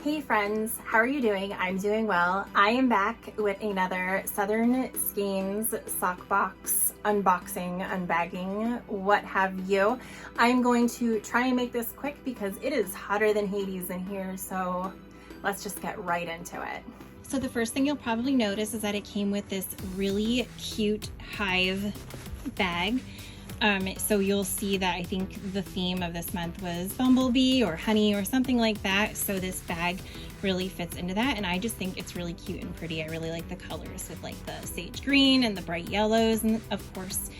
Hey friends, how are you doing? I'm doing well. I am back with another Southern Skeins sock box unboxing, unbagging, what have you. I'm going to try and make this quick because it is hotter than Hades in here, so let's just get right into it. So the first thing you'll probably notice is that it came with this really cute hive bag. So you'll see that I think the theme of this month was bumblebee or honey or something like that. So this bag really fits into that, and I just think it's really cute and pretty. I really like the colors with like the sage green and the bright yellows and of course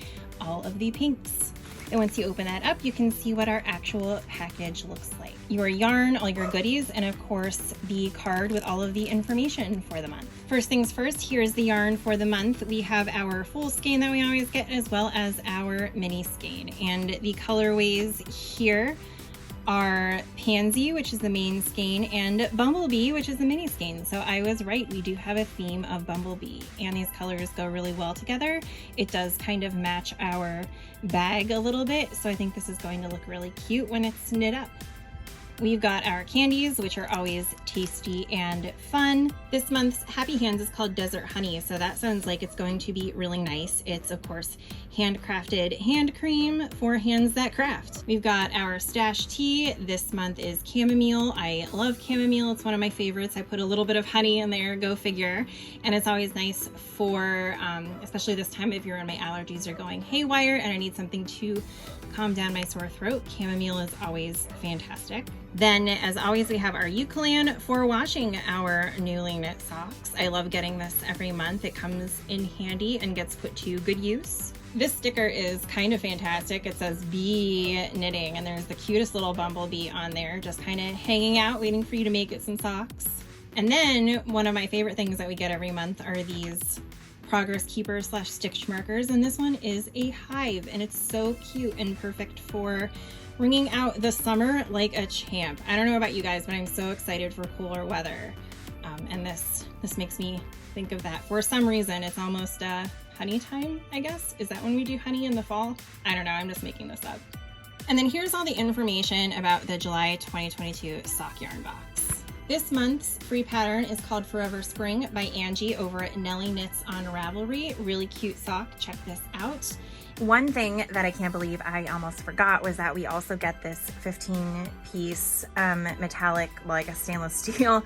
all of the pinks. And once you open that up, you can see what our actual package looks like. Your yarn, all your goodies, and of course the card with all of the information for the month. First things first, here's the yarn for the month. We have our full skein that we always get, as well as our mini skein. And the colorways here are Pansy, which is the main skein, and Bumblebee, which is the mini skein. So I was right, we do have a theme of Bumblebee, and these colors go really well together. It does kind of match our bag a little bit, so I think this is going to look really cute when it's knit up. We've got our candies, which are always tasty and fun. This month's Happy Hands is called Desert Honey, so that sounds like it's going to be really nice. It's, of course, handcrafted hand cream for hands that craft. We've got our stash tea. This month is chamomile. I love chamomile. It's one of my favorites. I put a little bit of honey in there, go figure. And it's always nice for, especially this time of year when my allergies are going haywire and I need something to calm down my sore throat. Chamomile is always fantastic. Then, as always, we have our Eucalan for washing our newly knit socks. I love getting this every month. It comes in handy and gets put to good use. This sticker is kind of fantastic. It says bee knitting, and there's the cutest little bumblebee on there, just kind of hanging out, waiting for you to make it some socks. And then one of my favorite things that we get every month are these progress keepers / stitch markers, and this one is a hive, and it's so cute and perfect for ringing out the summer like a champ. I don't know about you guys, but I'm so excited for cooler weather, and this makes me think of that. For some reason, it's almost honey time, I guess. Is that when we do honey in the fall? I don't know, I'm just making this up. And then here's all the information about the July 2022 sock yarn box. This month's free pattern is called Forever Spring by Angie over at Nellie Knits on Ravelry. Really cute sock, check this out. One thing that I can't believe I almost forgot was that we also get this 15-piece metallic, like a stainless steel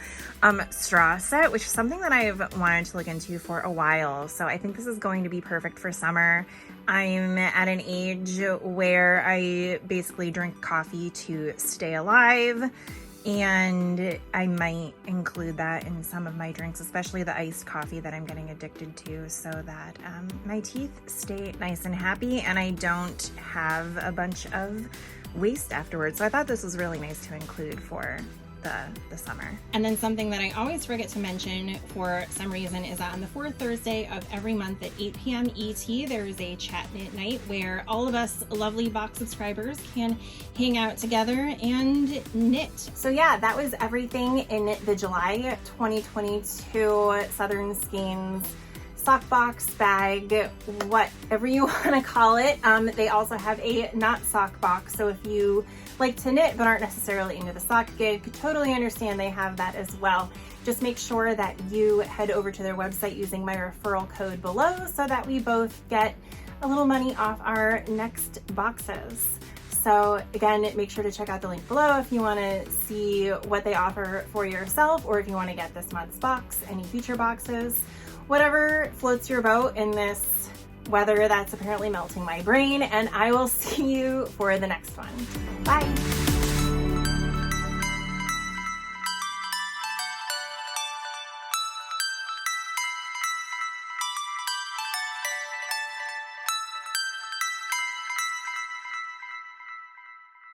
straw set, which is something that I've wanted to look into for a while. So I think this is going to be perfect for summer. I'm at an age where I basically drink coffee to stay alive, and I might include that in some of my drinks, especially the iced coffee that I'm getting addicted to, so that my teeth stay nice and happy and I don't have a bunch of waste afterwards. So I thought this was really nice to include for the summer. And then something that I always forget to mention for some reason is that on the fourth Thursday of every month at 8 p.m. ET, there is a chat knit night where all of us lovely box subscribers can hang out together and knit. So yeah, that was everything in the July 2022 Southern Skeins sock box, bag, whatever you want to call it. They also have a not sock box, so if you like to knit but aren't necessarily into the sock gig, totally understand they have that as well. Just make sure that you head over to their website using my referral code below so that we both get a little money off our next boxes. So again, make sure to check out the link below if you want to see what they offer for yourself, or if you want to get this month's box, any future boxes, whatever floats your boat in this weather that's apparently melting my brain, and I will see you for the next one. Bye.